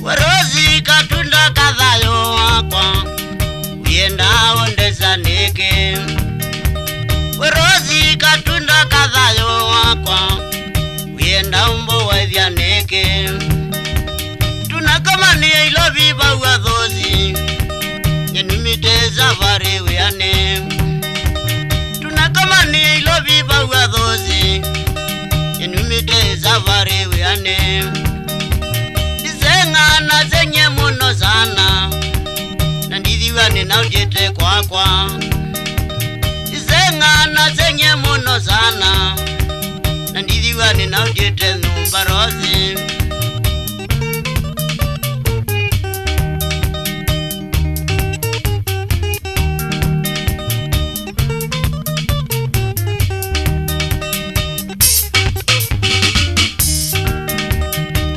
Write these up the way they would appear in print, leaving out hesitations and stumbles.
Warozi katunda kadhayo wakwa Uyenda ondeza neke Warozi katunda kadhayo wakwa Uyenda umbo waivya neke Tunakamani ilo viva uadhozi Yenumiteza vari uyane Tunakamani ilo viva uadhozi Yenumiteza vari uyane Izenga zenye muno sana Nandithiwane na ujete kwa Izenga zenye muno sana Nandithiwane na ujete numbarozi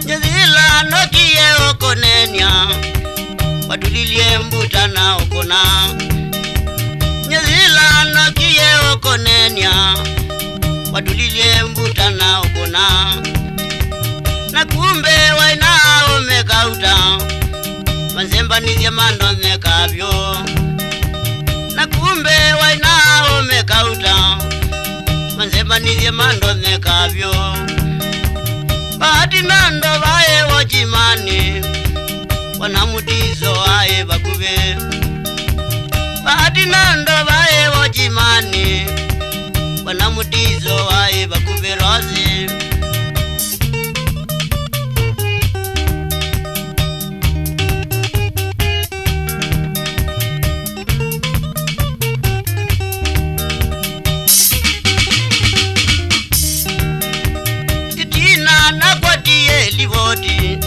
Nyezila nokie okonenya Watulilie mbuta na okona Nyezila nokie okonenya Watulilie mbuta na okona Na kumbe waina omekauta Manzemba nizye mando nekavyo Na kumbe waina omekauta Manzemba nizye mando nekavyo Bahati nando vae wajimani Wanamutizo ae bakube Bahati nando vae wajimani Wanamutizo ae bakube rozi Itina na kwatie livoti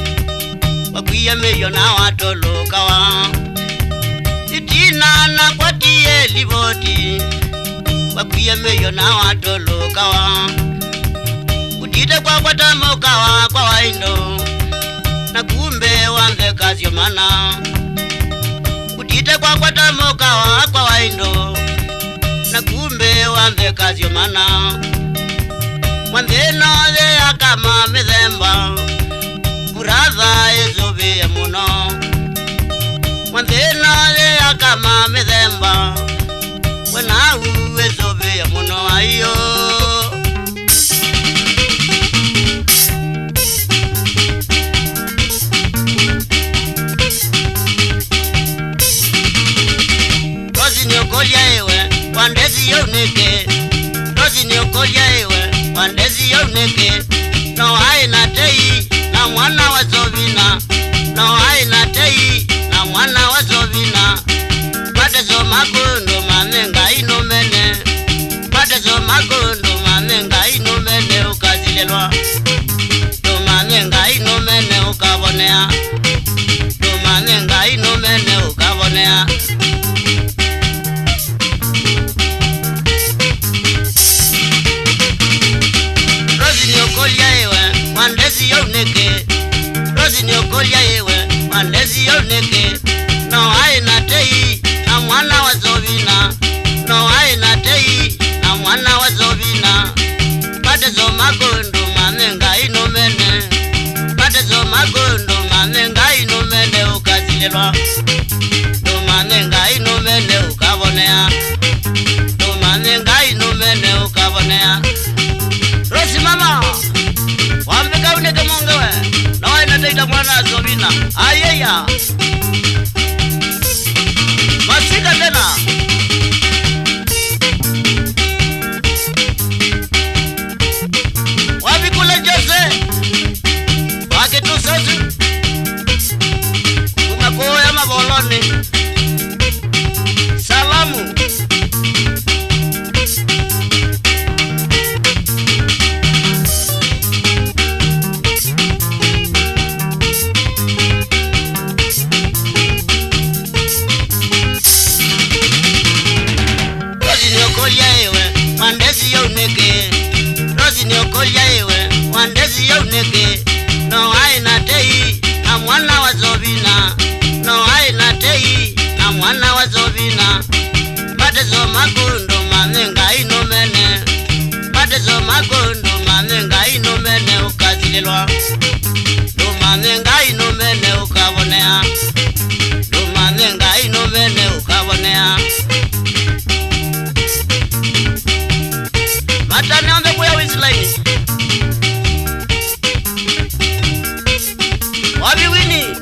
Wakuye meyo na watoloka wa Itina na kwatie livoti Wakuye meyo na watoloka wa Kutite kwa kwatamoka wa kwa waindo Na kumbe wange kazi mana Kutite kwa kwatamoka wa kwa waindo Na kumbe wange kazi mana Mwambeno ze akama mithemba Kuratha ezobe ya muno Mwambeno ze akama mithemba Wena ezobe ya muno ayo Rozi niokolia ewe Wandezi yoneke Rozi niokolia ewe Wandezi yoneke No haina tei na mwana wa Zovina No haina tei na mwana wa Zovina Patezo makondo mamenga inomene Patezo makondo mamenga inomene ukazilelwa To mamenga inomene ukabonea To mamenga inomene ukabonea Rozi niokolia ewe Wandezi yoneke Rozi niokolia ewe Wandezi yoneke No haina tei na mwana wa Zovina No haina tei na mwana wa Zovina Patezo magondo mamenga inomene Patezo magondo mamenga inomene ukazilelwa To mamenga inomene ukabonea To mamenga inomene ukabonea Rosi mama Wambeka uneke mongewe Na waina teita mwana Zovina Ayeya Masika tena Wabikule Jose Wakitu sosu Umekoya maboloni Salamu Rozi niokolia ewe Wandezi yoneke No haina tei na mwana wa Zovina matezo vina matezo magondo manenga inomene matezo magondo manenga inomene ukazililwa do manenga inomene ukabonea do manenga inomene ukabonea matane on the way with line Wabi Winnie